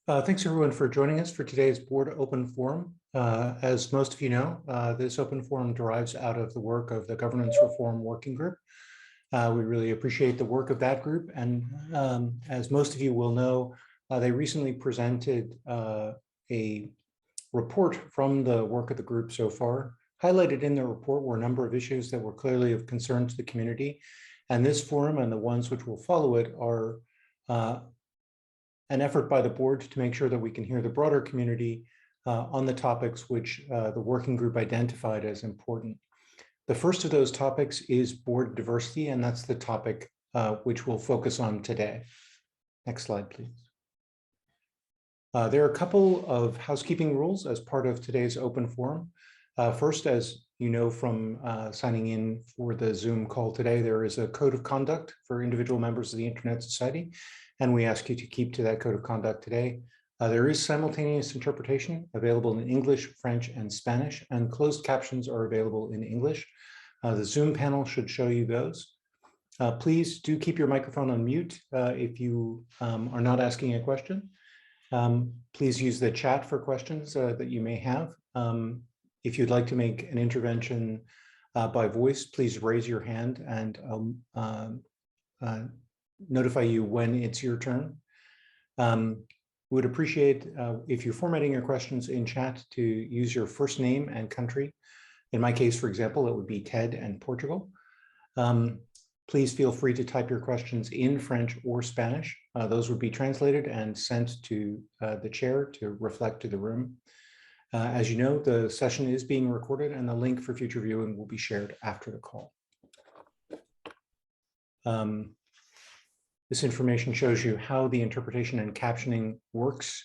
Thanks everyone for joining us for today's board open forum. As most of you know, this open forum derives out of the work of the Governance Reform Working Group. We really appreciate the work of that group, and as most of you will know, they recently presented a report from the work of the group so far. Highlighted in the report were a number of issues that were clearly of concern to the community, and this forum and the ones which will follow it are an effort by the board to make sure that we can hear the broader community on the topics which the working group identified as important. The first of those topics is board diversity, and that's the topic which we'll focus on today. Next slide, please. There are a couple of housekeeping rules as part of today's open forum. First, as you know from signing in for the Zoom call today, there is a code of conduct for individual members of the Internet Society, and we ask you to keep to that code of conduct today. There is simultaneous interpretation available in English, French, and Spanish, and closed captions are available in English. The Zoom panel should show you those. Please do keep your microphone on mute if you are not asking a question. Please use the chat for questions that you may have. If you'd like to make an intervention by voice, please raise your hand and I'll notify you when it's your turn. Would appreciate if you're formatting your questions in chat to use your first name and country. In my case, for example, it would be Ted and Portugal. Please feel free to type your questions in French or Spanish. Those would be translated and sent to the chair to reflect to the room. As you know, the session is being recorded and the link for future viewing will be shared after the call. This information shows you how the interpretation and captioning works.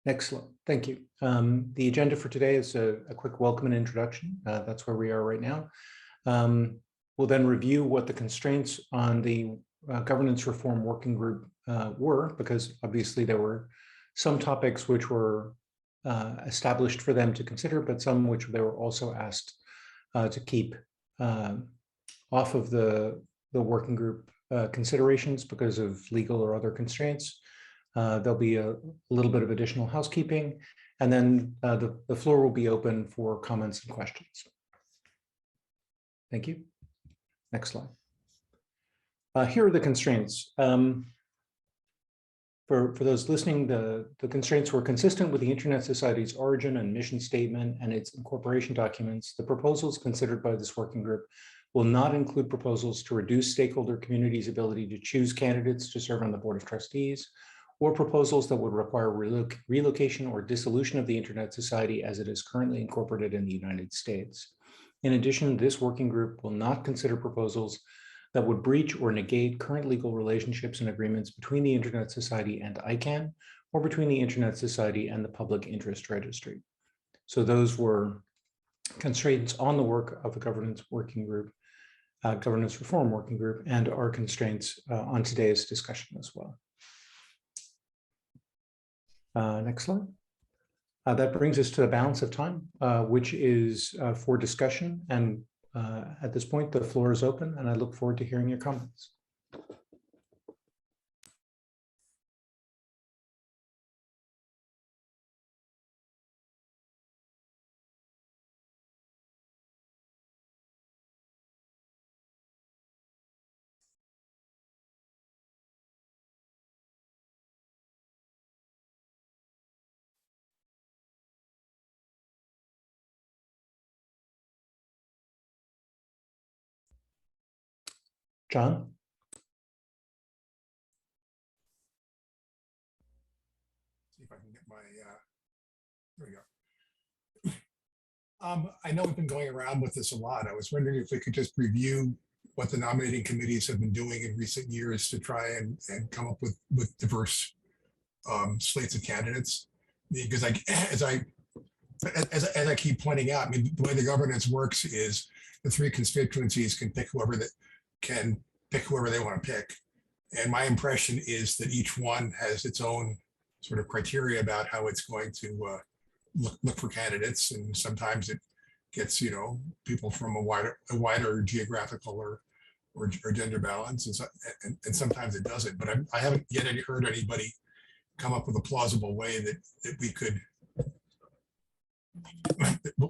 Next slide. Thank you. The agenda for today is a quick welcome and introduction. That's where we are right now. We'll then review what the constraints on the Governance Reform Working Group were, because obviously there were some topics which were established for them to consider, but some which they were also asked to keep off of the working group considerations because of legal or other constraints. There'll be a little bit of additional housekeeping, and then the floor will be open for comments and questions. Thank you. Next slide. Here are the constraints. For those listening, the constraints were consistent with the Internet Society's origin and mission statement and its incorporation documents. The proposals considered by this working group will not include proposals to reduce stakeholder community's ability to choose candidates to serve on the Board of Trustees, or proposals that would require relocation or dissolution of the Internet Society as it is currently incorporated in the United States. In addition, this working group will not consider proposals that would breach or negate current legal relationships and agreements between the Internet Society and ICANN, or between the Internet Society and the Public Interest Registry. So those were constraints on the work of the Governance Working Group, Governance Reform Working Group, and our constraints on today's discussion as well. Next slide. That brings us to the balance of time, which is for discussion, and at this point, the floor is open, and I look forward to hearing your comments. John? See if I can get my, there we go. I know we've been going around with this a lot. I was wondering if we could just review what the nominating committees have been doing in recent years to try and come up with diverse slates of candidates. Because as I keep pointing out, I mean, the way the governance works is the three constituencies can pick whoever they want to pick. And my impression is that each one has its own sort of criteria about how it's going to look for candidates. And sometimes it gets, people from a wider geographical or gender balance, and sometimes it doesn't. But I haven't yet heard anybody come up with a plausible way that we could,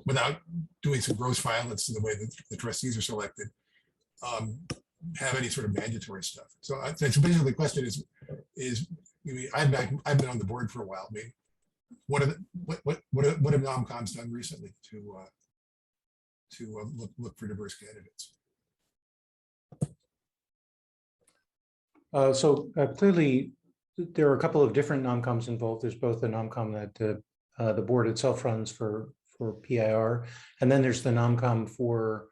without doing some gross violence to the way that the trustees are selected, have any sort of mandatory stuff. So basically the question is I've been on the board for a while. I mean, what have nomcoms done recently to look for diverse candidates? Clearly, there are a couple of different nomcoms involved. There's both the nomcom that the board itself runs for PIR, and then there's the nomcom for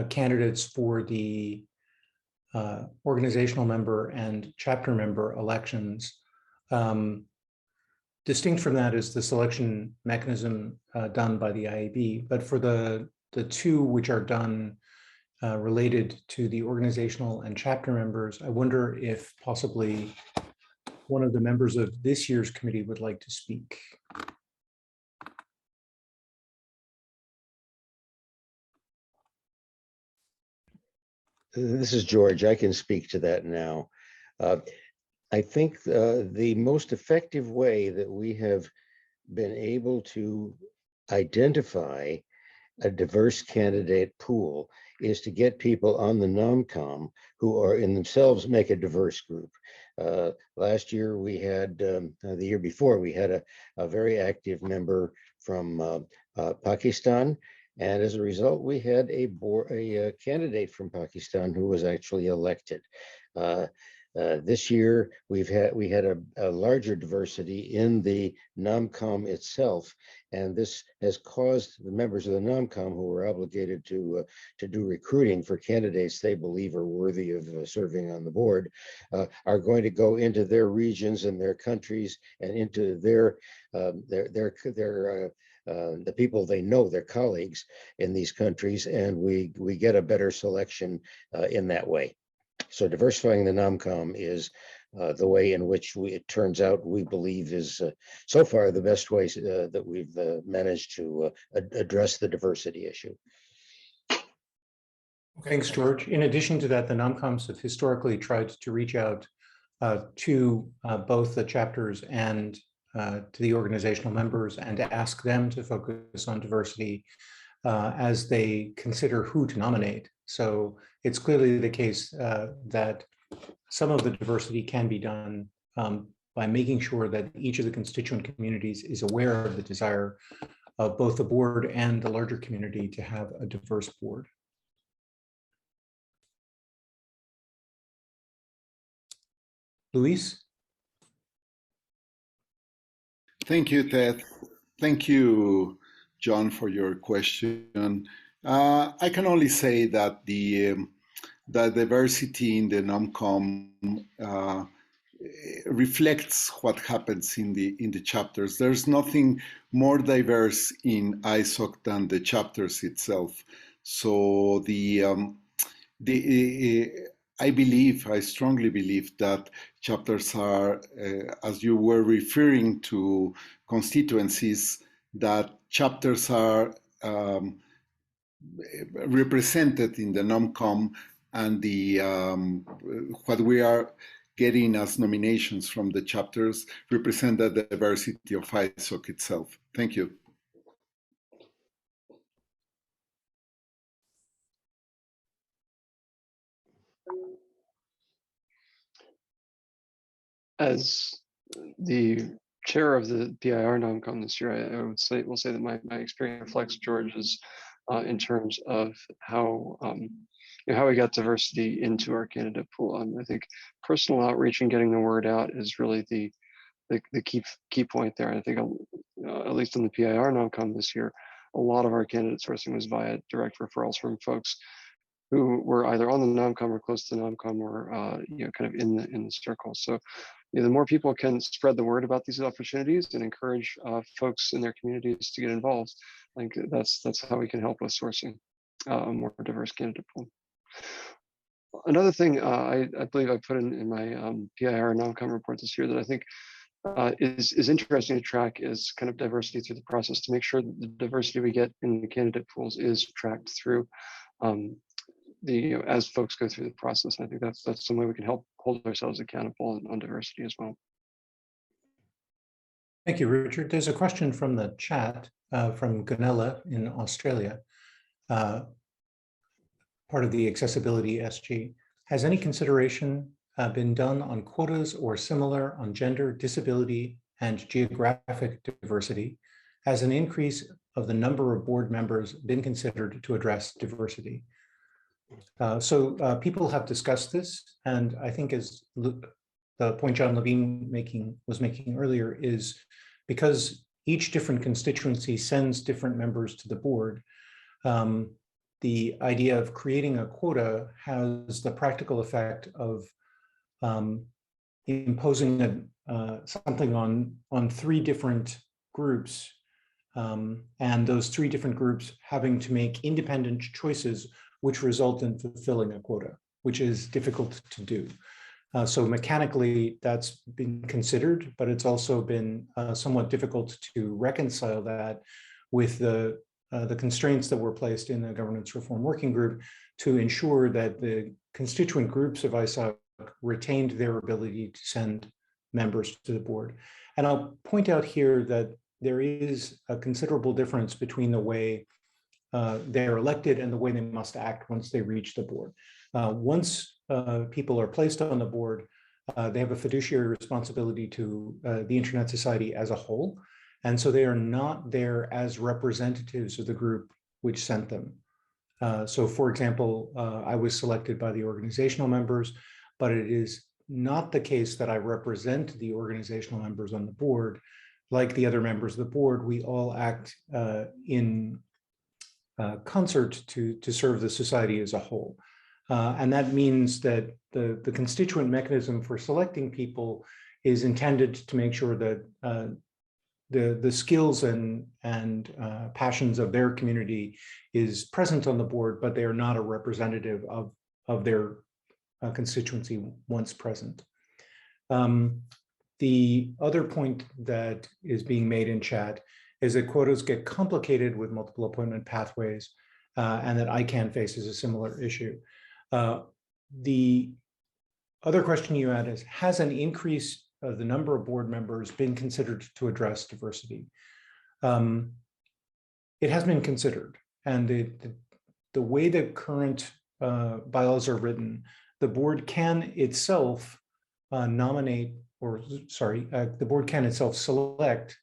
candidates for the organizational member and chapter member elections. Distinct from that is the selection mechanism done by the IAB, but for the two which are done related to the organizational and chapter members, I wonder if possibly one of the members of this year's committee would like to speak. This is George. I can speak to that now. I think the most effective way that we have been able to identify a diverse candidate pool is to get people on the nomcom who are in themselves make a diverse group. Last year we had, the year before, we had a very active member from Pakistan. And as a result, we had a candidate from Pakistan who was actually elected. This year, we had a larger diversity in the nomcom itself, and this has caused the members of the nomcom who were obligated to do recruiting for candidates they believe are worthy of serving on the board, are going to go into their regions and their countries and into the people they know, their colleagues in these countries, and we get a better selection in that way. So diversifying the nomcom is the way in which it turns out we believe is so far the best way that we've managed to address the diversity issue. Thanks, George. In addition to that, the nomcoms have historically tried to reach out to both the chapters and to the organizational members and to ask them to focus on diversity as they consider who to nominate. So it's clearly the case that some of the diversity can be done by making sure that each of the constituent communities is aware of the desire of both the board and the larger community to have a diverse board. Luis? Thank you, Ted. Thank you, John, for your question. I can only say that the diversity in the nomcom reflects what happens in the chapters. There's nothing more diverse in ISOC than the chapters itself. So I strongly believe that chapters are, as you were referring to constituencies, that chapters are represented in the nomcom, and what we are getting as nominations from the chapters represent the diversity of ISOC itself. Thank you. As the chair of the PIR nomcom this year, I will say that my experience reflects George's in terms of how we got diversity into our candidate pool. I think personal outreach and getting the word out is really the key point there. I think at least in the PIR nomcom this year, a lot of our candidate sourcing was via direct referrals from folks who were either on the nomcom or close to the nomcom or kind of in the circle. So the more people can spread the word about these opportunities and encourage folks in their communities to get involved, I think that's how we can help with sourcing a more diverse candidate pool. Another thing I believe I put in my PIR nomcom report this year that I think is interesting to track is kind of diversity through the process to make sure that the diversity we get in the candidate pools is tracked through as folks go through the process. I think that's some way we can help hold ourselves accountable on diversity as well. Thank you, Richard. There's a question from the chat from Gunella in Australia, part of the Accessibility SG. Has any consideration been done on quotas or similar on gender, disability, and geographic diversity? Has an increase of the number of board members been considered to address diversity? So people have discussed this, and I think as the point John Levine was making earlier is because each different constituency sends different members to the board, the idea of creating a quota has the practical effect of imposing something on three different groups, and those three different groups having to make independent choices which result in fulfilling a quota, which is difficult to do. So mechanically, that's been considered, but it's also been somewhat difficult to reconcile that with the constraints that were placed in the Governance Reform Working Group to ensure that the constituent groups of ISOC retained their ability to send members to the board. And I'll point out here that there is a considerable difference between the way they're elected and the way they must act once they reach the board. Once people are placed on the board, they have a fiduciary responsibility to the Internet Society as a whole. And so they are not there as representatives of the group which sent them. So for example, I was selected by the organizational members, but it is not the case that I represent the organizational members on the board. Like the other members of the board, we all act in concert to serve the society as a whole. And that means that the constituent mechanism for selecting people is intended to make sure that the skills and passions of their community is present on the board, but they are not a representative of their constituency once present. The other point that is being made in chat is that quotas get complicated with multiple appointment pathways, and that ICANN faces a similar issue. The other question you had is, has an increase of the number of board members been considered to address diversity? It has been considered, and the way that current bylaws are written, the board can itself the board can itself select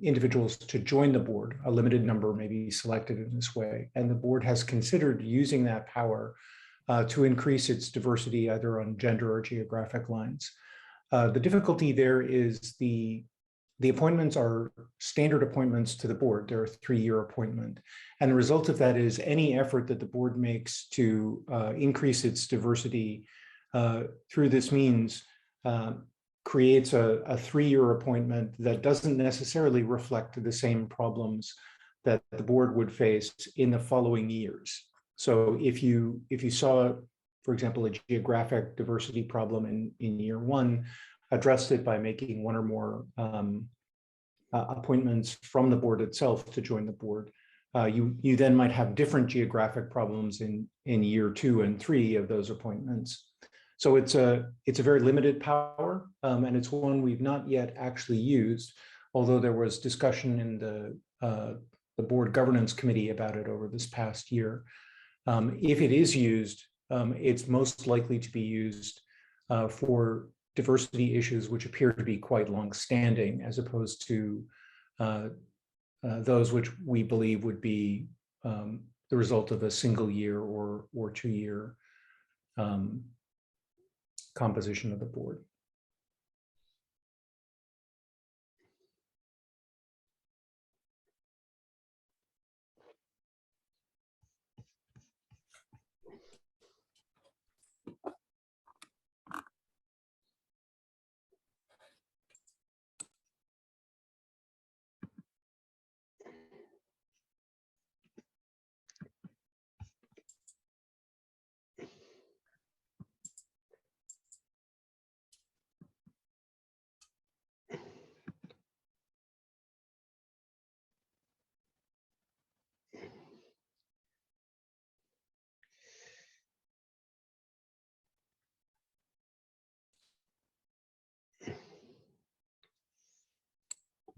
individuals to join the board. A limited number may be selected in this way, and the board has considered using that power to increase its diversity either on gender or geographic lines. The difficulty there is the appointments are standard appointments to the board. They're a 3-year appointment. And the result of that is any effort that the board makes to increase its diversity through this means creates a 3-year appointment that doesn't necessarily reflect the same problems that the board would face in the following years. So if you saw, for example, a geographic diversity problem in year 1, addressed it by making 1 or more appointments from the board itself to join the board, you then might have different geographic problems in year 2 and 3 of those appointments. So it's a very limited power, and it's one we've not yet actually used, although there was discussion in the board governance committee about it over this past year. If it is used, it's most likely to be used for diversity issues which appear to be quite long-standing, as opposed to those which we believe would be the result of a single year or 2-year composition of the board.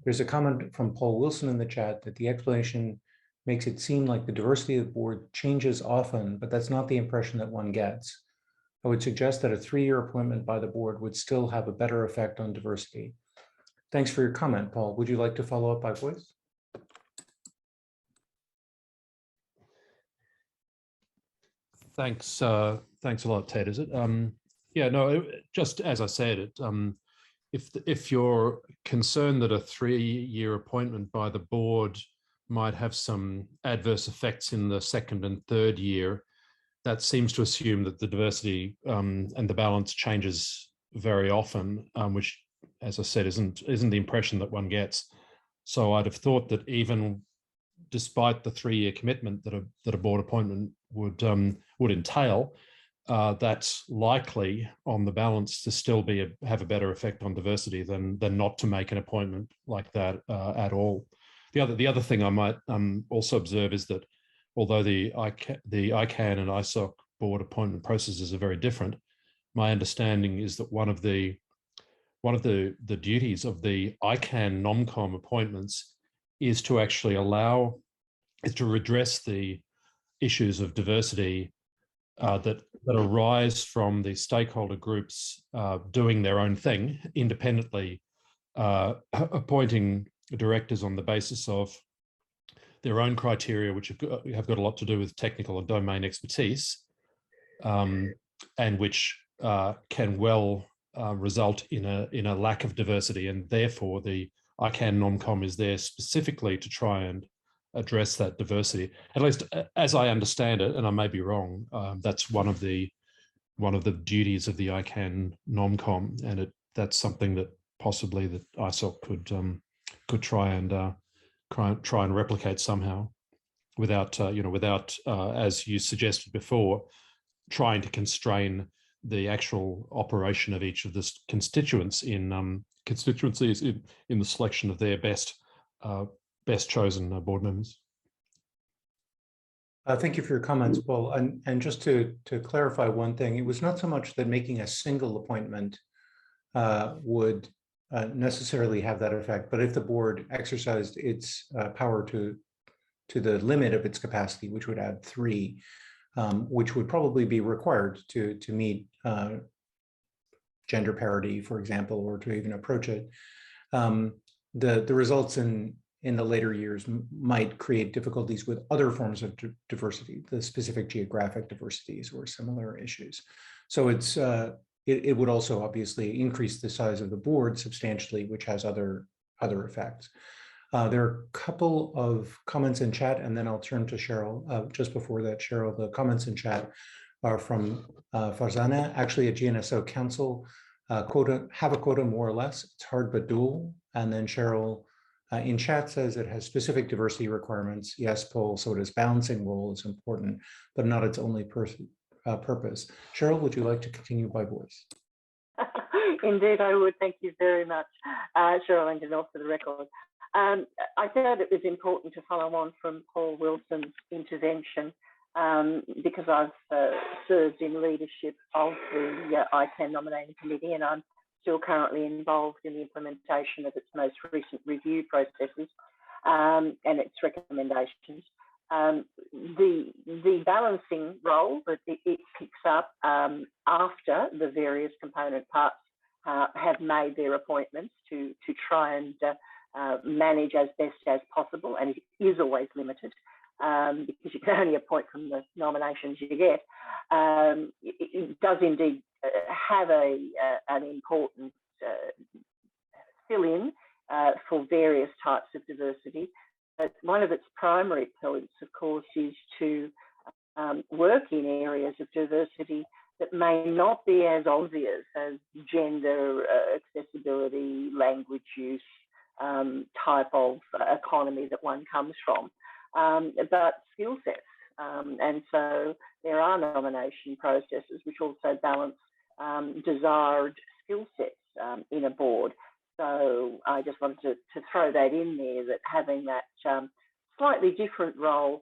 There's a comment from Paul Wilson in the chat that the explanation makes it seem like the diversity of the board changes often, but that's not the impression that one gets. I would suggest that a 3-year appointment by the board would still have a better effect on diversity. Thanks for your comment, Paul. Would you like to follow up by voice? Thanks. Thanks a lot, Ted. Is it? Yeah. No. Just as I said, if you're concerned that a 3-year appointment by the board might have some adverse effects in the second and third year, that seems to assume that the diversity and the balance changes very often, which, as I said, isn't the impression that one gets. So I'd have thought that even despite the 3-year commitment that a board appointment would entail, that's likely on the balance to still have a better effect on diversity than not to make an appointment like that at all. The other thing I might also observe is that although the ICANN and ISOC board appointment processes are very different, my understanding is that one of the duties of the ICANN NomCom appointments is to actually to redress the issues of diversity that arise from the stakeholder groups doing their own thing independently, appointing directors on the basis of their own criteria, which have got a lot to do with technical and domain expertise, and which can well result in a lack of diversity. And therefore, the ICANN NomCom is there specifically to try and address that diversity. At least as I understand it, and I may be wrong, that's one of the duties of the ICANN NomCom, and that's something that possibly that ISOC could try and replicate somehow, without as you suggested before, trying to constrain the actual operation of each of the constituencies in the selection of their best chosen board members. Thank you for your comments, Paul. And just to clarify one thing, it was not so much that making a single appointment would necessarily have that effect, but if the board exercised its power to the limit of its capacity, which would add 3, which would probably be required to meet gender parity, for example, or to even approach it, the results in the later years might create difficulties with other forms of diversity, the specific geographic diversities or similar issues. So it would also obviously increase the size of the board substantially, which has other effects. There are a couple of comments in chat, and then I'll turn to Cheryl. Just before that, Cheryl, the comments in chat are from Farzana. Actually, a GNSO council have a quota more or less. It's hard but doable. And then Cheryl in chat says it has specific diversity requirements. Yes, Paul, so it is balancing role is important, but not its only purpose. Cheryl, would you like to continue by voice? Indeed, I would. Thank you very much, Cheryl and Janelle, for the record. I thought it was important to follow on from Paul Wilson's intervention because I've served in leadership of the ICANN nominating committee, and I'm still currently involved in the implementation of its most recent review processes and its recommendations. The balancing role that it picks up after the various component parts have made their appointments to try and manage as best as possible, and it is always limited because you can only appoint from the nominations you get. It does indeed have an important fill-in for various types of diversity. But one of its primary pillars, of course, is to work in areas of diversity that may not be as obvious as gender, accessibility, language use, type of economy that one comes from, but skill sets. And so there are nomination processes which also balance desired skill sets in a board. So I just wanted to throw that in there, that having that slightly different role,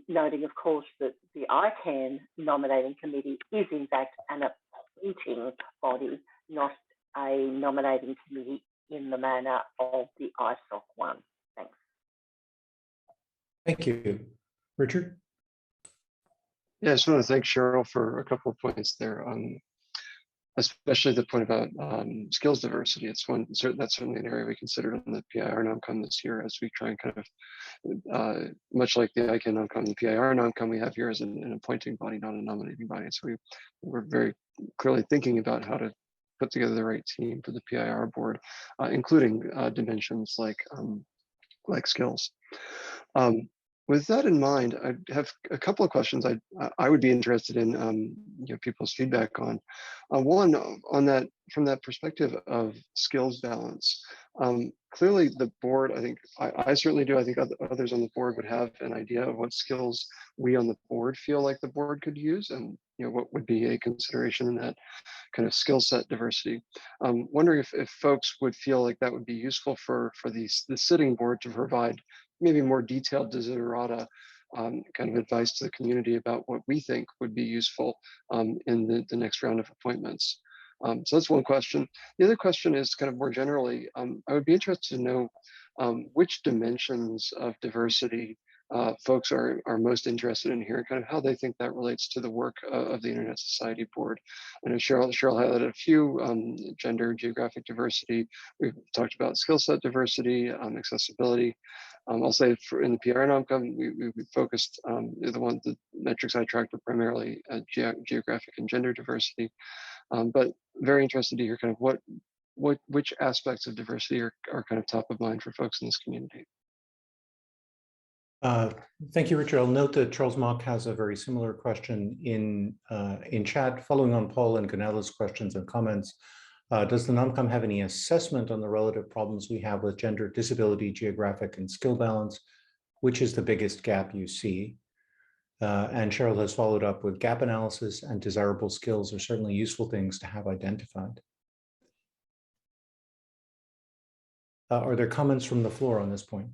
noting, of course, that the ICANN nominating committee is in fact an appointing body, not a nominating committee in the manner of the ISOC one. Thanks. Thank you. Richard? Yeah, I just want to thank Cheryl for a couple of points there, especially the point about skills diversity. It's that's certainly an area we considered on the PIR non-com this year as we try and kind of, much like the ICANN non-com, the PIR non-com we have here is an appointing body, not a nominating body. So we're very clearly thinking about how to put together the right team for the PIR board, including dimensions like skills. With that in mind, I have a couple of questions I would be interested in people's feedback on. One, on that, from that perspective of skills balance. Clearly the board, I think, I certainly do, I think others on the board would have an idea of what skills we on the board feel like the board could use, and what would be a consideration in that kind of skill set diversity. Wondering if folks would feel like that would be useful for the sitting board to provide maybe more detailed desiderata kind of advice to the community about what we think would be useful in the next round of appointments. So that's one question. The other question is kind of more generally, I would be interested to know which dimensions of diversity folks are most interested in here, and kind of how they think that relates to the work of the Internet Society Board. I know Cheryl highlighted a few: gender, geographic diversity. We've talked about skill set diversity, accessibility. I'll say in the PR non-com, we focused, the metrics I tracked were primarily geographic and gender diversity, but very interested to hear kind of which aspects of diversity are kind of top of mind for folks in this community. Thank you, Richard. I'll note that Charles Mock has a very similar question in chat, following on Paul and Ganella's questions and comments. Does the NOMCOM have any assessment on the relative problems we have with gender, disability, geographic, and skill balance? Which is the biggest gap you see? And Cheryl has followed up with gap analysis and desirable skills are certainly useful things to have identified. Are there comments from the floor on this point?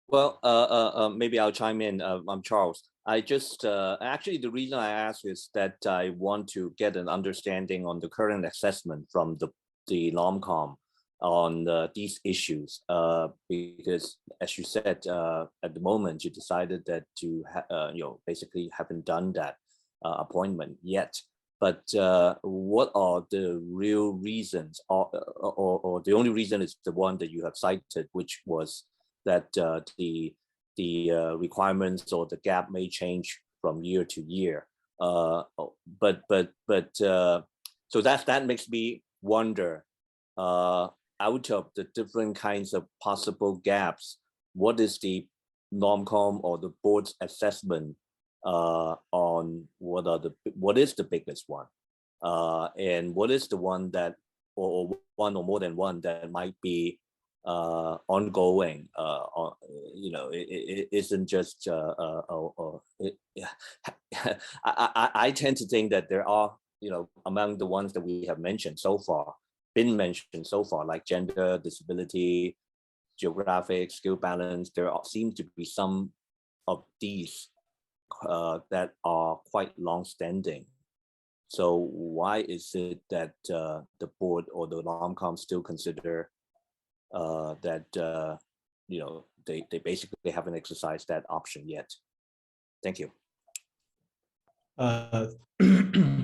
Well, maybe I'll chime in. I'm Charles. I just, actually, the reason I ask is that I want to get an understanding on the current assessment from the NOMCOM on these issues, because as you said, at the moment, you decided that you basically haven't done that appointment yet. But what are the real reasons, or the only reason is the one that you have cited, which was that the requirements or the gap may change from year to year. So that makes me wonder, out of the different kinds of possible gaps, what is the NOMCOM or the board's assessment on what is the biggest one, and what is the one that, or one or more than one that might be ongoing, it isn't just I tend to think that there are, among the ones that we have mentioned so far, like gender, disability, geographic, skill balance, there seems to be some of these that are quite long-standing. So why is it that the board or the NOMCOM still consider that they basically haven't exercised that option yet? Thank you.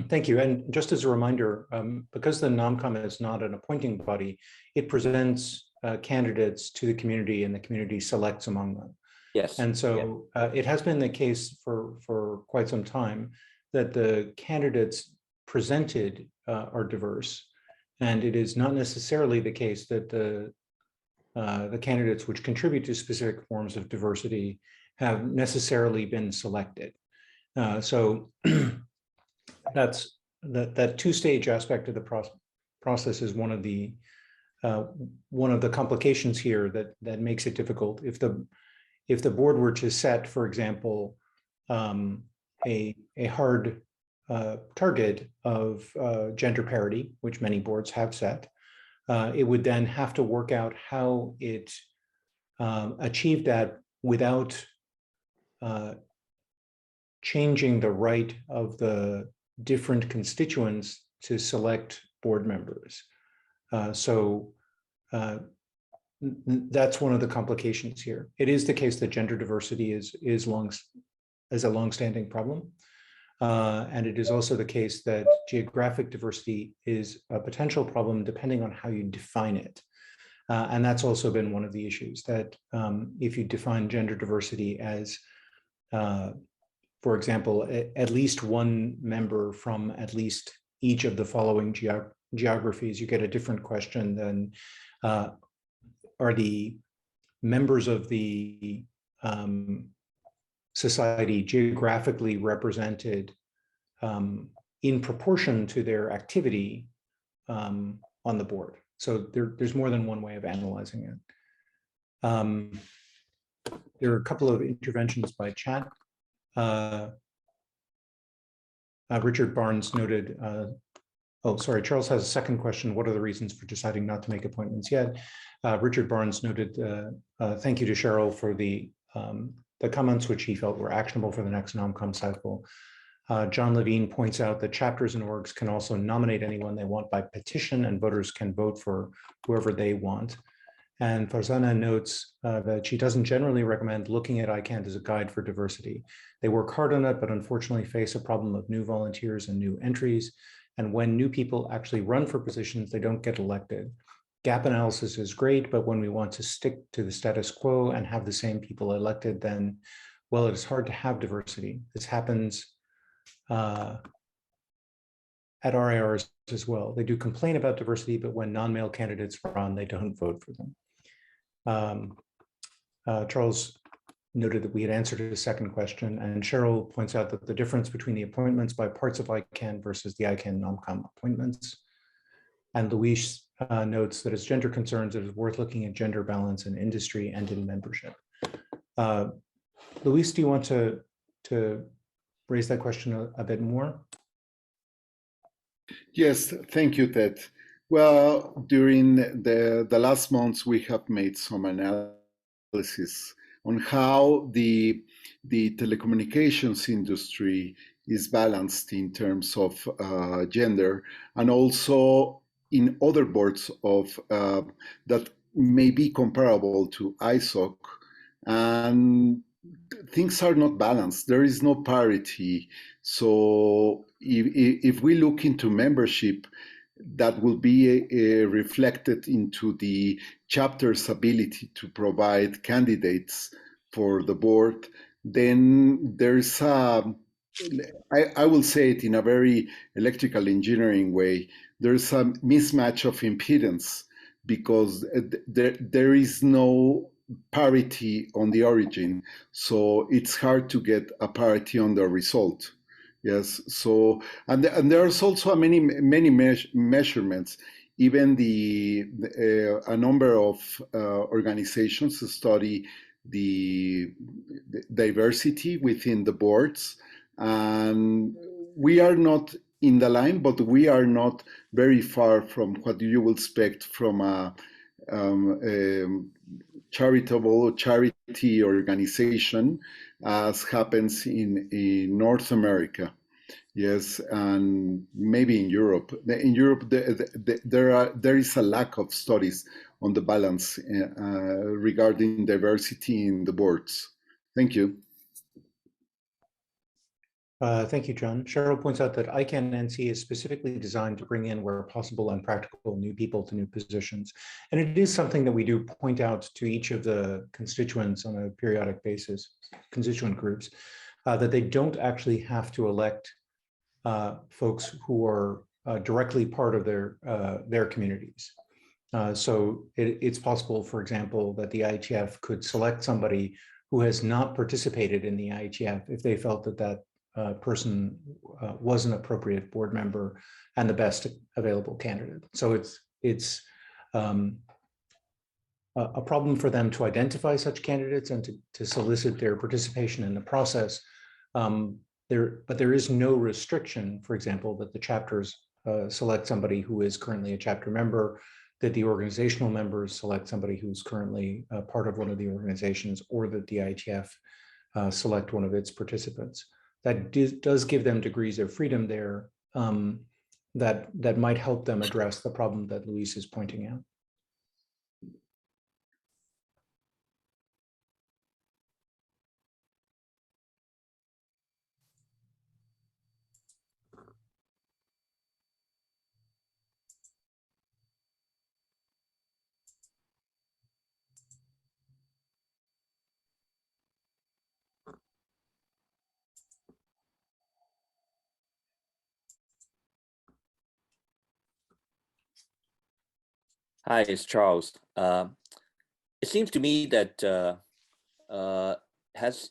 Thank you. And just as a reminder, because the NOMCOM is not an appointing body, it presents candidates to the community and the community selects among them. Yes. And so it has been the case for quite some time that the candidates presented are diverse, and it is not necessarily the case that the candidates which contribute to specific forms of diversity have necessarily been selected. So that's that two-stage aspect of the process is one of the complications here that makes it difficult. If the board were to set, for example, a hard target of gender parity, which many boards have set, it would then have to work out how it achieved that without changing the right of the different constituents to select board members. So that's one of the complications here. It is the case that gender diversity is a long-standing problem. And it is also the case that geographic diversity is a potential problem depending on how you define it. And that's also been one of the issues, that if you define gender diversity as, for example, at least one member from at least each of the following geographies, you get a different question than are the members of the society geographically represented in proportion to their activity on the board. So there's more than one way of analyzing it. There are a couple of interventions by chat. Richard Barnes noted, oh, sorry, Charles has a second question. What are the reasons for deciding not to make appointments yet? Richard Barnes noted, thank you to Cheryl for the comments which he felt were actionable for the next NOMCOM cycle. John Levine points out that chapters and orgs can also nominate anyone they want by petition, and voters can vote for whoever they want. And Farzana notes that she doesn't generally recommend looking at ICANN as a guide for diversity. They work hard on it, but unfortunately face a problem of new volunteers and new entries. And when new people actually run for positions, they don't get elected. Gap analysis is great, but when we want to stick to the status quo and have the same people elected, then, well, it is hard to have diversity. This happens at RIRs as well. They do complain about diversity, but when non-male candidates run, they don't vote for them. Charles noted that we had answered his second question, and Cheryl points out that the difference between the appointments by parts of ICANN versus the ICANN NOMCOM appointments. And Luis notes that as gender concerns, it is worth looking at gender balance in industry and in membership. Luis, do you want to raise that question a bit more? Yes, thank you, Ted. Well, during the last months, we have made some analysis on how the telecommunications industry is balanced in terms of gender, and also in other boards of that may be comparable to ISOC, and things are not balanced. There is no parity. So if we look into membership, that will be reflected into the chapter's ability to provide candidates for the board, then there's I will say it in a very electrical engineering way, there's a mismatch of impedance, because there is no parity on the origin. So it's hard to get a parity on the result. Yes. So, and there's also many measurements. Even a number of organizations study the diversity within the boards, and we are not in the line, but we are not very far from what you will expect from a charity organization, as happens in North America. Yes, and maybe in Europe. In Europe, there is a lack of studies on the balance regarding diversity in the boards. Thank you. Thank you, John. Cheryl points out that ICANN NC is specifically designed to bring in, where possible and practical, new people to new positions. And it is something that we do point out to each of the constituents on a periodic basis, constituent groups, that they don't actually have to elect folks who are directly part of their communities. So it's possible, for example, that the IETF could select somebody who has not participated in the IETF if they felt that person was an appropriate board member and the best available candidate. So it's a problem for them to identify such candidates and to solicit their participation in the process. But there is no restriction, for example, that the chapters select somebody who is currently a chapter member, that the organizational members select somebody who's currently part of one of the organizations, or that the IETF select one of its participants. does give them degrees of freedom there that might help them address the problem that Luis is pointing out. Hi, it's Charles. It seems to me that has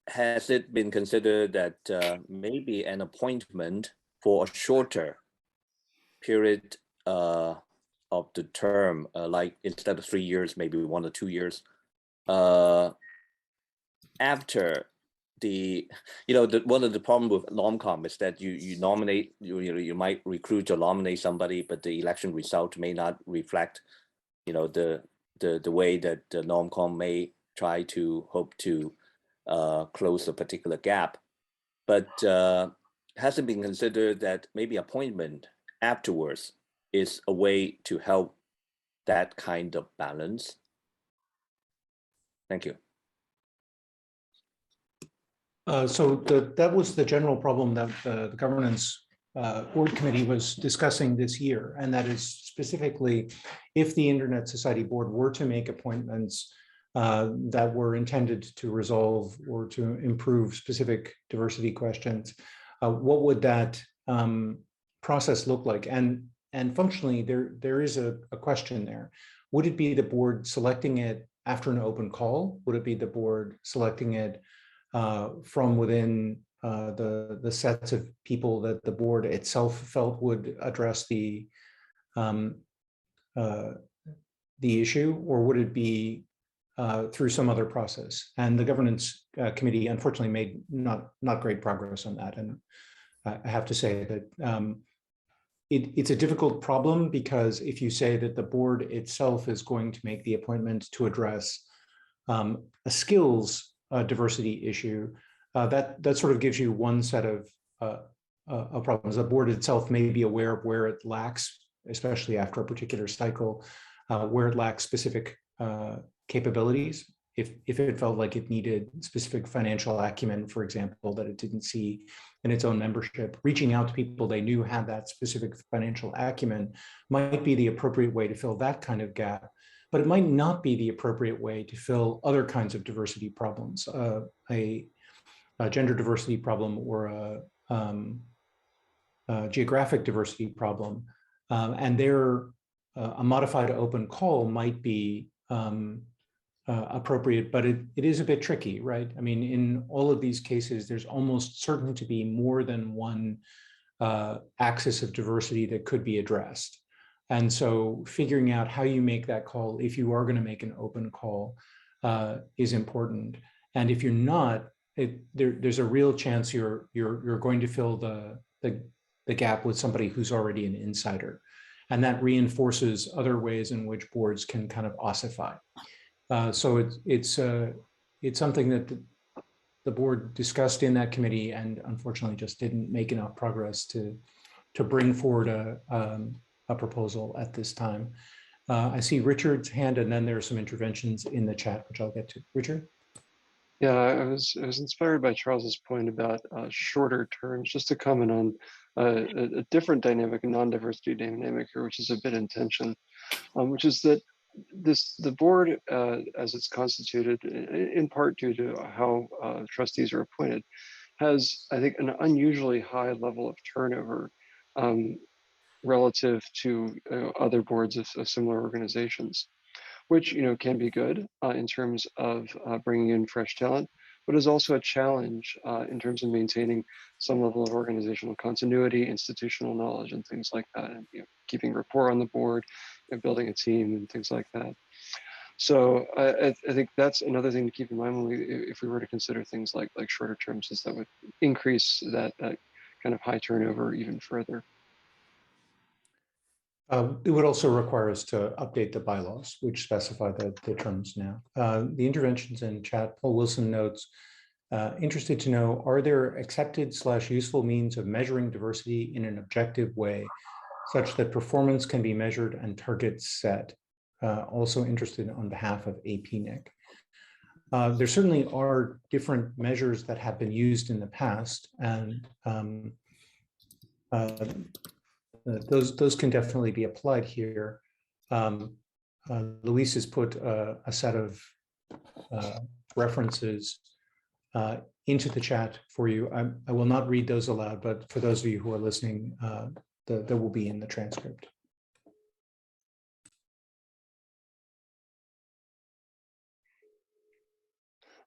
has it been considered that maybe an appointment for a shorter period of the term, like instead of 3 years, maybe 1 or 2 years, after the, one of the problem with NOMCOM is that you nominate, you might recruit or nominate somebody, but the election result may not reflect, the way that the NOMCOM may try to hope to close a particular gap. But has it been considered that maybe appointment afterwards is a way to help that kind of balance? Thank you. So that was the general problem that the governance board committee was discussing this year, and that is specifically if the Internet Society Board were to make appointments that were intended to resolve or to improve specific diversity questions, what would that process look like? And functionally, there is a question there. Would it be the board selecting it after an open call? Would it be the board selecting it from within the sets of people that the board itself felt would address the issue, or would it be through some other process? And the governance committee unfortunately made not great progress on that. And I have to say that it's a difficult problem, because if you say that the board itself is going to make the appointment to address a skills diversity issue, that sort of gives you one set of problems. The board itself may be aware of where it lacks, especially after a particular cycle, where it lacks specific capabilities. If it felt like it needed specific financial acumen, for example, that it didn't see in its own membership, reaching out to people they knew had that specific financial acumen might be the appropriate way to fill that kind of gap. But it might not be the appropriate way to fill other kinds of diversity problems, a gender diversity problem or a geographic diversity problem. And there, a modified open call might be appropriate, but it is a bit tricky, right? I mean, in all of these cases, there's almost certain to be more than one axis of diversity that could be addressed. And so figuring out how you make that call, if you are going to make an open call, is important. And if you're not, there's a real chance you're going to fill the gap with somebody who's already an insider. And that reinforces other ways in which boards can kind of ossify. So it's something that the board discussed in that committee, and unfortunately just didn't make enough progress to bring forward a proposal at this time. I see Richard's hand, and then there are some interventions in the chat, which I'll get to. Richard? Yeah, I was inspired by Charles's point about shorter terms. Just to comment on a different dynamic, a non-diversity dynamic here, which is a bit in tension, which is that the board, as it's constituted, in part due to how trustees are appointed, has, I think, an unusually high level of turnover relative to other boards of similar organizations, which can be good in terms of bringing in fresh talent, but is also a challenge in terms of maintaining some level of organizational continuity, institutional knowledge, and things like that, and keeping rapport on the board, and building a team, and things like that. So I think that's another thing to keep in mind if we were to consider things like shorter terms, is that would increase that kind of high turnover even further. It would also require us to update the bylaws, which specify the terms now. The interventions in chat, Paul Wilson notes, Interested to know, are there accepted/useful means of measuring diversity in an objective way, such that performance can be measured and targets set? Also interested on behalf of APNIC. There certainly are different measures that have been used in the past, and those can definitely be applied here. Luis has put a set of references into the chat for you. I will not read those aloud, but for those of you who are listening, they will be in the transcript.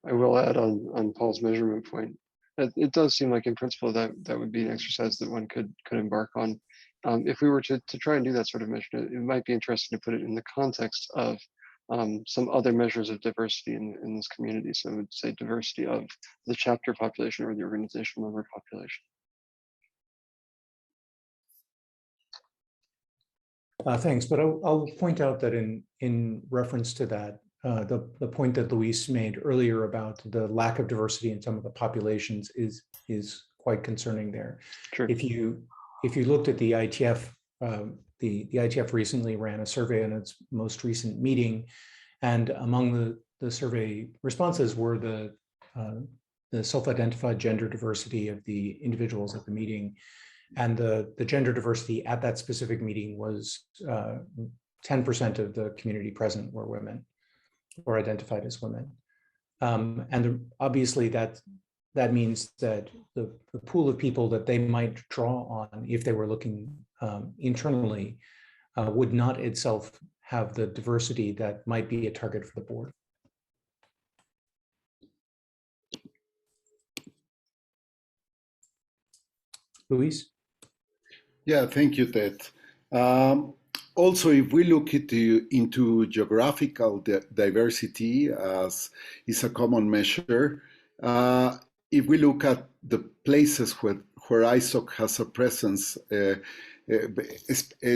I will add on Paul's measurement point. It does seem like in principle that would be an exercise that one could embark on. If we were to try and do that sort of measurement, it might be interesting to put it in the context of some other measures of diversity in this community. So I would say diversity of the chapter population or the organizational member population. Thanks, but I'll point out that in reference to that, the point that Luis made earlier about the lack of diversity in some of the populations is quite concerning there. Sure. If you looked at the ITF, the ITF recently ran a survey in its most recent meeting, and among the survey responses were the self-identified gender diversity of the individuals at the meeting. And the gender diversity at that specific meeting was 10% of the community present were women or identified as women. Obviously that means that the pool of people that they might draw on if they were looking internally would not itself have the diversity that might be a target for the board. Luis? Yeah, thank you, Ted. Also, if we look into geographical diversity as is a common measure, if we look at the places where ISOC has a presence,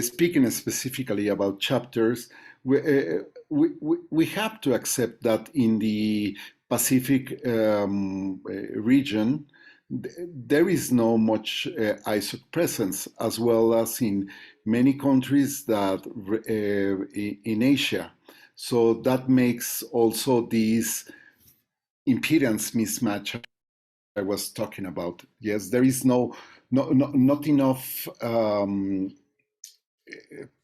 speaking specifically about chapters, we have to accept that in the Pacific region, there is no much ISOC presence, as well as in many countries that in Asia. So that makes also this impedance mismatch I was talking about. Yes, there is not enough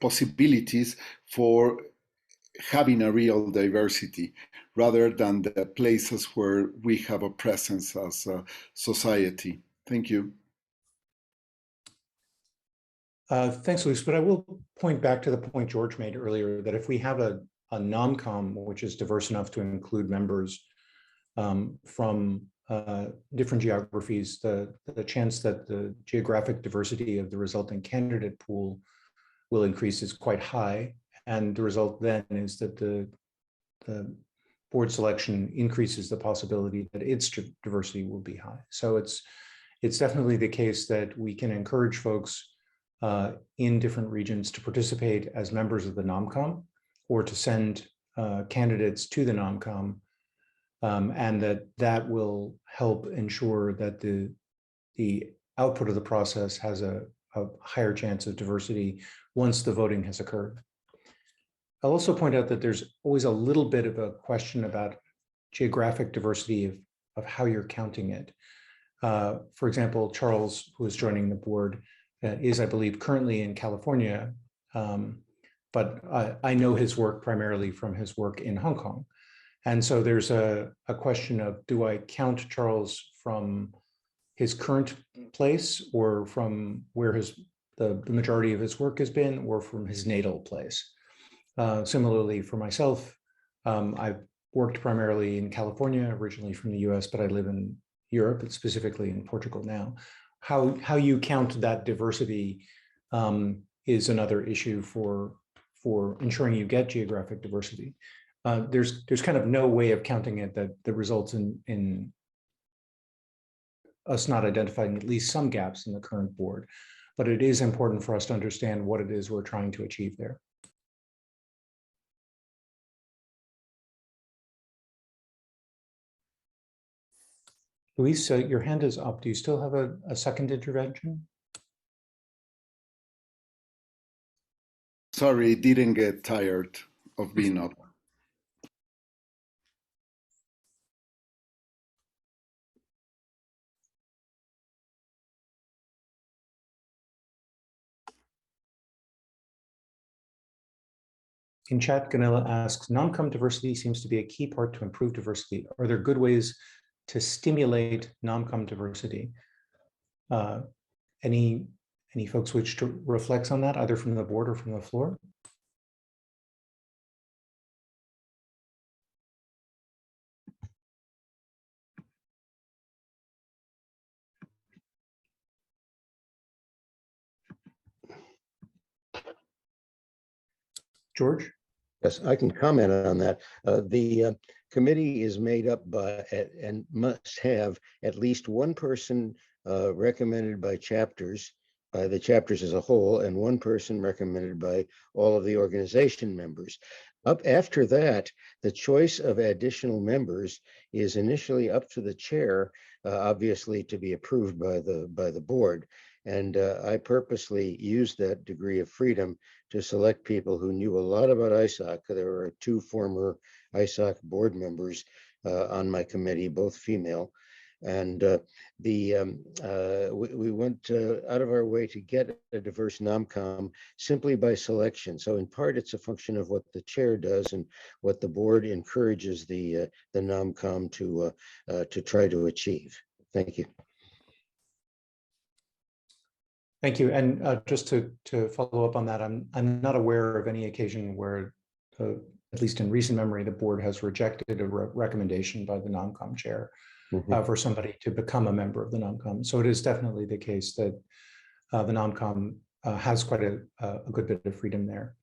possibilities for having a real diversity, rather than the places where we have a presence as a society. Thank you. Thanks, Luis, but I will point back to the point George made earlier, that if we have a NOMCOM which is diverse enough to include members from different geographies, the chance that the geographic diversity of the resulting candidate pool will increase is quite high. And the result then is that the board selection increases the possibility that its diversity will be high. So it's definitely the case that we can encourage folks in different regions to participate as members of the NOMCOM or to send candidates to the NOMCOM, and that will help ensure that the output of the process has a higher chance of diversity once the voting has occurred. I'll also point out that there's always a little bit of a question about geographic diversity of how you're counting it. For example, Charles, who is joining the board, is, I believe, currently in California, but I know his work primarily from his work in Hong Kong. And so there's a question of, do I count Charles from his current place, or from where the majority of his work has been, or from his natal place? Similarly, for myself, I've worked primarily in California, originally from the US, but I live in Europe, and specifically in Portugal now. How you count that diversity is another issue for ensuring you get geographic diversity. There's kind of no way of counting it that results in us not identifying at least some gaps in the current board, but it is important for us to understand what it is we're trying to achieve there. Luis, your hand is up. Do you still have a second intervention? Sorry, didn't get tired of being up. In chat, Ganilla asks, non-com diversity seems to be a key part to improve diversity. Are there good ways to stimulate non-com diversity? Any folks wish to reflect on that, either from the board or from the floor? George? Yes, I can comment on that. The committee is made up by and must have at least one person recommended by chapters, by the chapters as a whole, and one person recommended by all of the organization members. Up after that, the choice of additional members is initially up to the chair, obviously to be approved by the board. And I purposely used that degree of freedom to select people who knew a lot about ISOC. There were 2 former ISOC board members on my committee, both female. And we went out of our way to get a diverse NOMCOM simply by selection. So in part, it's a function of what the chair does and what the board encourages the NOMCOM to try to achieve. Thank you. Thank you. And just to follow up on that, I'm not aware of any occasion where, at least in recent memory, the board has rejected a recommendation by the NOMCOM chair for somebody to become a member of the NOMCOM. So it is definitely the case that the NOMCOM has quite a good bit of freedom there.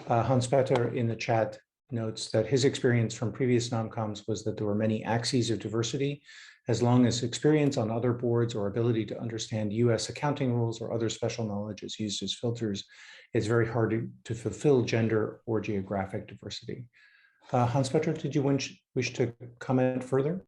Hans Petter in the chat notes that his experience from previous NOMCOMs was that there were many axes of diversity. As long as experience on other boards or ability to understand US accounting rules or other special knowledge is used as filters, it's very hard to fulfill gender or geographic diversity. Hans Petter, did you wish to comment further?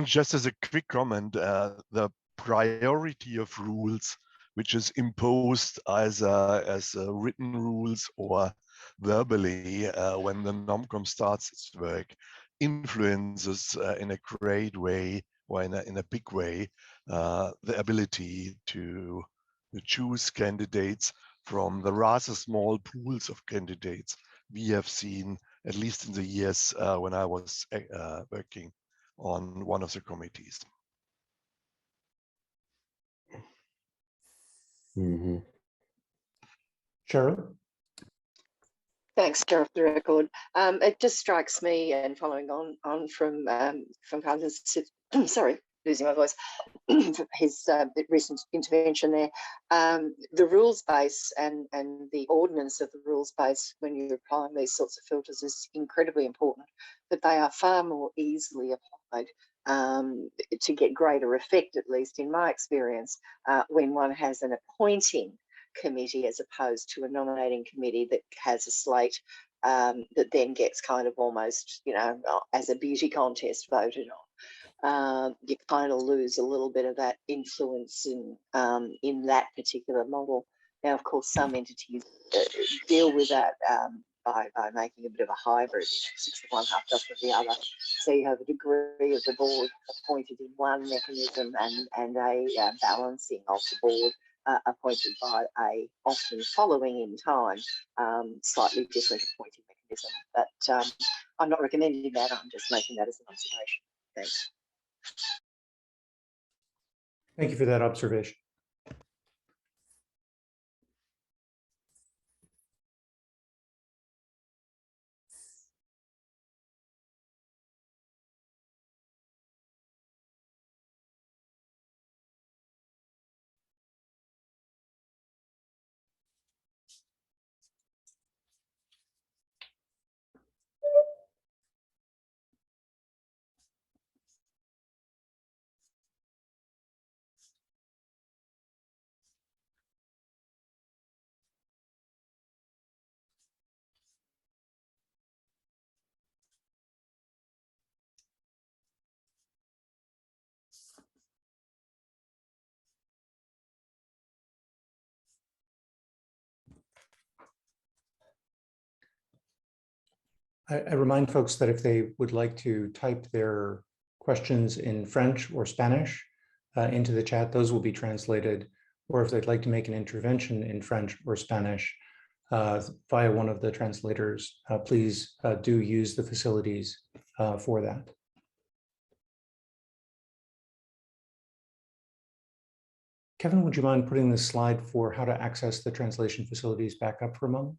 Just as a quick comment, the priority of rules, which is imposed as written rules or verbally when the NOMCOM starts its work, influences in a great way or in a big way the ability to choose candidates from the rather small pools of candidates we have seen, at least in the years when I was working on one of the committees. Cheryl? Thanks, Chair of the Record. It just strikes me, and following on from Carlos, sorry, losing my voice, his recent intervention there, the rules base and the ordinance of the rules base when you're applying these sorts of filters is incredibly important, but they are far more easily applied to get greater effect, at least in my experience, when one has an appointing committee as opposed to a nominating committee that has a slate that then gets kind of almost, you know, as a beauty contest voted on. You kind of lose a little bit of that influence in that particular model. Now, of course, some entities deal with that by making a bit of a hybrid, 6 of one, half dozen of the other. So you have a degree of the board appointed in one mechanism and a balancing of the board appointed by a often following in time slightly different appointing mechanism. But I'm not recommending that. I'm just making that as an observation. Thanks. Thank you for that observation. I remind folks that if they would like to type their questions in French or Spanish into the chat, those will be translated. Or if they'd like to make an intervention in French or Spanish via one of the translators, please do use the facilities for that. Kevin, would you mind putting the slide for how to access the translation facilities back up for a moment?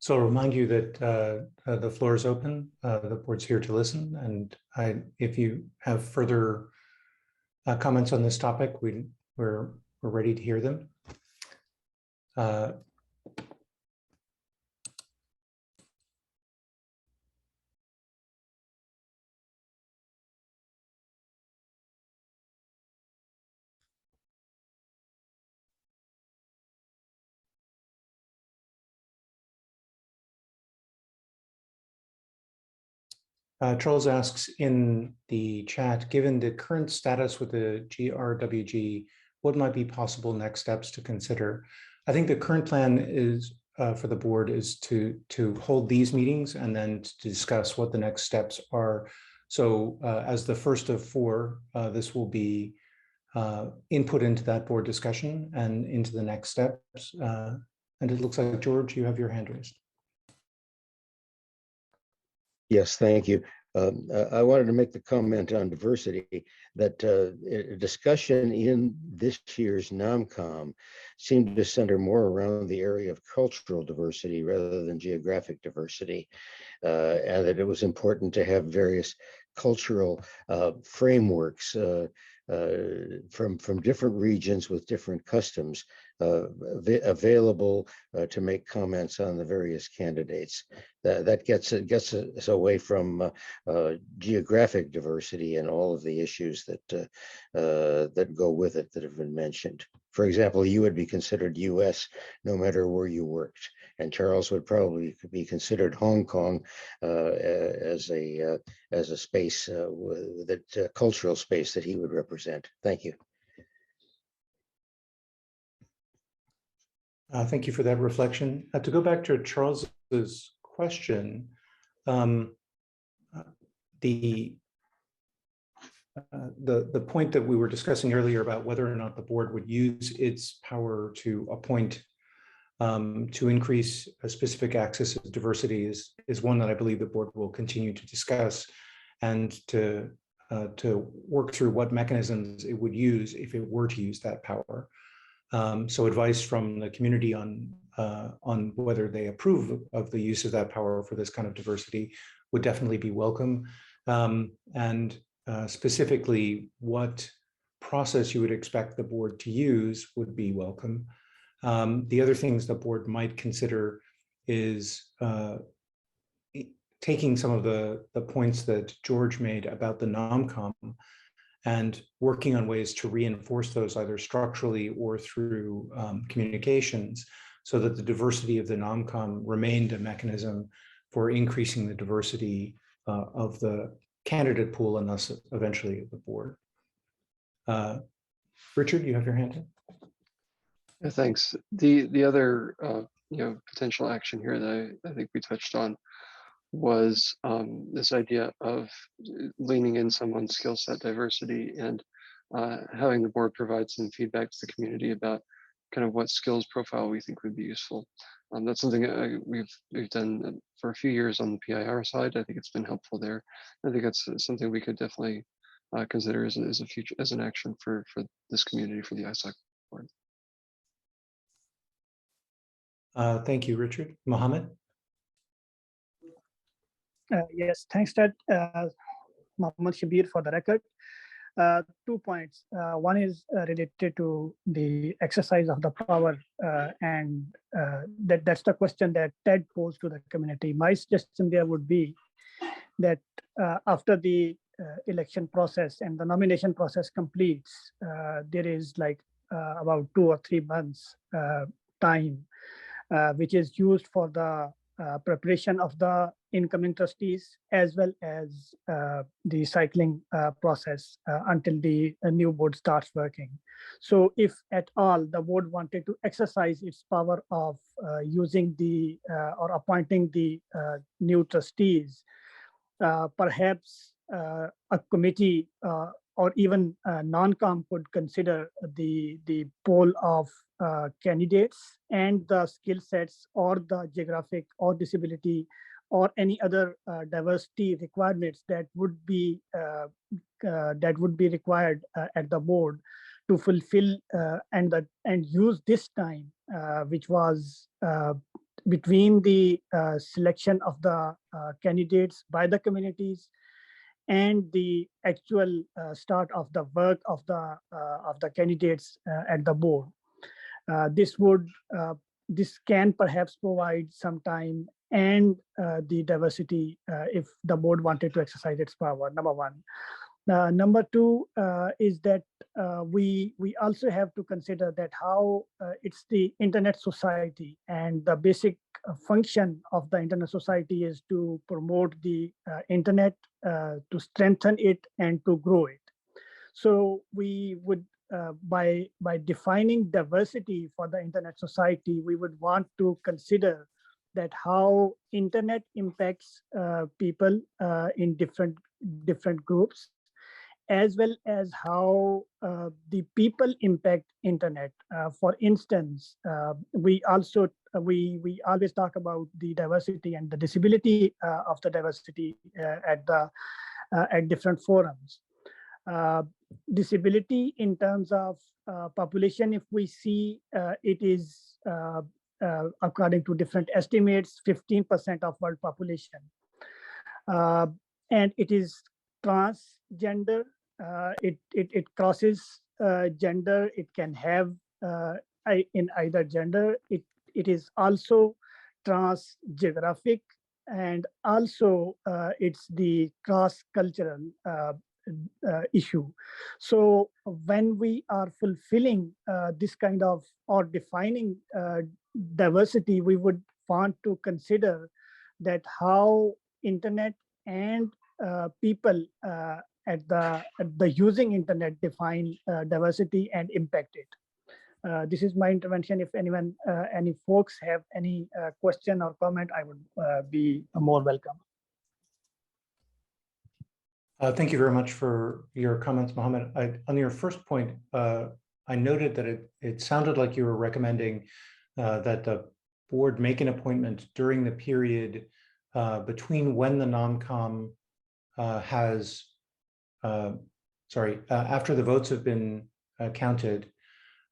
So I'll remind you that the floor is open. The board's here to listen. And if you have further comments on this topic, we're ready to hear them. Charles asks in the chat, given the current status with the GRWG, what might be possible next steps to consider? I think the current plan is for the board is to hold these meetings and then to discuss what the next steps are. So as the first of four, this will be input into that board discussion and into the next steps. And it looks like, George, you have your hand raised. Yes, thank you. I wanted to make the comment on diversity that a discussion in this year's NOMCOM seemed to center more around the area of cultural diversity rather than geographic diversity, and that it was important to have various cultural frameworks from different regions with different customs available to make comments on the various candidates. That gets us away from geographic diversity and all of the issues that that go with it that have been mentioned. For example, you would be considered U.S. no matter where you worked, and Charles would probably be considered Hong Kong as a space that cultural space that he would represent. Thank you. Thank you for that reflection. To go back to Charles's question, the point that we were discussing earlier about whether or not the board would use its power to appoint to increase a specific access to diversity is one that I believe the board will continue to discuss and to work through what mechanisms it would use if it were to use that power. So advice from the community on whether they approve of the use of that power for this kind of diversity would definitely be welcome. And specifically, what process you would expect the board to use would be welcome. The other things the board might consider is taking some of the points that George made about the NOMCOM and working on ways to reinforce those either structurally or through communications so that the diversity of the NOMCOM remained a mechanism for increasing the diversity of the candidate pool and thus eventually of the board. Richard, you have your hand up. Yeah, thanks. The other potential action here that I think we touched on was this idea of leaning in someone's skill set diversity and having the board provide some feedback to the community about kind of what skills profile we think would be useful. That's something we've done for a few years on the PIR side. I think it's been helpful there. I think that's something we could definitely consider as a future, as an action for this community, for the ISOC board. Thank you, Richard. Mohammed? Yes, thanks, Ted. Mohammed Shabir for the record. 2 points. One is related to the exercise of the power, and that's the question that Ted posed to the community. My suggestion there would be that after the election process and the nomination process completes, there is like about 2 or 3 months time, which is used for the preparation of the incoming trustees, as well as the cycling process until the new board starts working. So if at all the board wanted to exercise its power of using the or appointing the new trustees, perhaps a committee or even non-com could consider the poll of candidates and the skill sets or the geographic or disability or any other diversity requirements that would be required at the board to fulfill and use this time, which was between the selection of the candidates by the communities and the actual start of the work of the candidates at the board. This can perhaps provide some time and the diversity if the board wanted to exercise its power, number one. Number two is that we also have to consider that how it's the internet society, and the basic function of the internet society is to promote the internet, to strengthen it and to grow it. So we would, by defining diversity for the internet society, we would want to consider that how internet impacts people in different groups, as well as how the people impact internet. For instance, we always talk about the diversity and the disability of the diversity at different forums. Disability in terms of population, if we see, it is according to different estimates, 15% of world population, and it is transgender. It crosses gender. It can have in either gender. It is also trans-geographic, and also it's the cross-cultural issue. So when we are fulfilling this kind of or defining diversity, we would want to consider that how internet and people at the using internet define diversity and impact it. This is my intervention. If anyone, any folks have any question or comment, I would be more welcome. Thank you very much for your comments, Mohammed. On your first point, I noted that it sounded like you were recommending that the board make an appointment during the period between when the non-com has, after the votes have been counted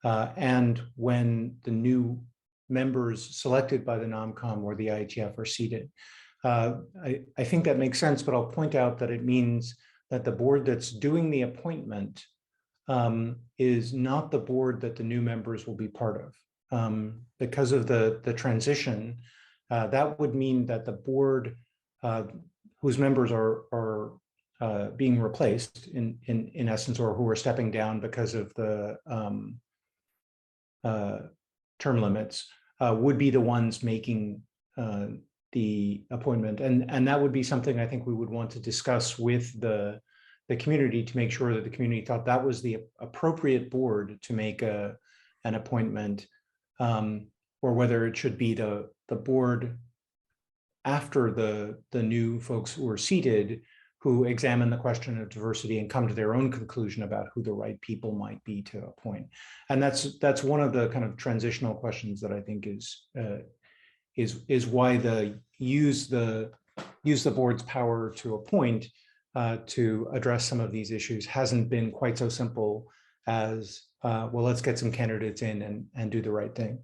and when the new members selected by the non-com or the IETF are seated. I think that makes sense, but I'll point out that it means that the board that's doing the appointment is not the board that the new members will be part of. Because of the transition, that would mean that the board whose members are being replaced in essence, or who are stepping down because of the term limits, would be the ones making the appointment, and that would be something I think we would want to discuss with the community to make sure that the community thought that was the appropriate board to make an appointment, or whether it should be the board after the new folks who are seated, who examine the question of diversity and come to their own conclusion about who the right people might be to appoint. And that's one of the kind of transitional questions that I think is why the use the board's power to appoint to address some of these issues hasn't been quite so simple as, well, let's get some candidates in and do the right thing.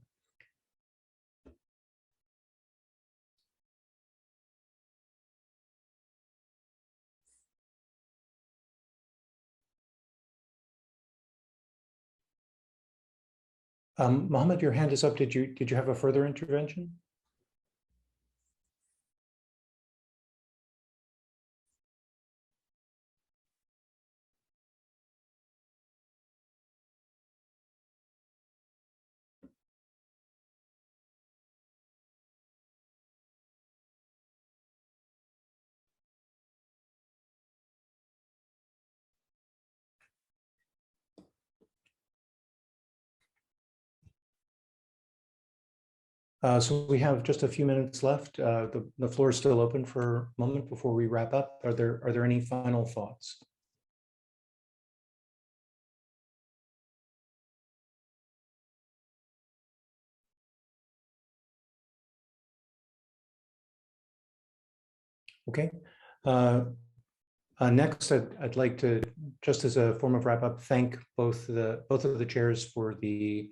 Mohammed, your hand is up. Did you have a further intervention? So we have just a few minutes left. The floor is still open for a moment before we wrap up. Are there any final thoughts? Okay. Next, I'd like to, just as a form of wrap up, thank both of the chairs for the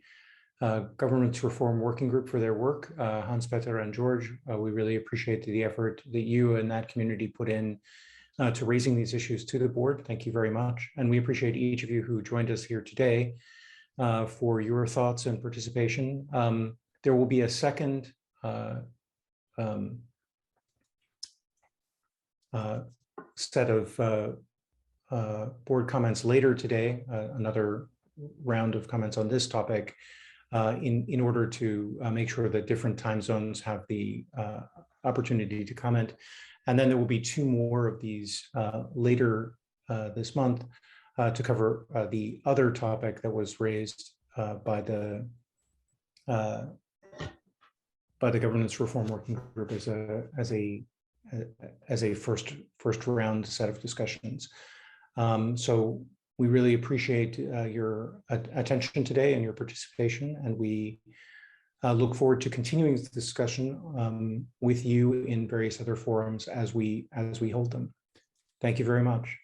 Governance Reform Working Group for their work, Hans-Peter and George. We really appreciate the effort that you and that community put in to raising these issues to the board. Thank you very much. And we appreciate each of you who joined us here today for your thoughts and participation. There will be a second set of board comments later today, another round of comments on this topic, in order to make sure that different time zones have the opportunity to comment. And then there will be two more of these later this month to cover the other topic that was raised by the Governance Reform Working Group as a first round set of discussions. So we really appreciate your attention today and your participation, and we look forward to continuing this discussion with you in various other forums as we hold them. Thank you very much.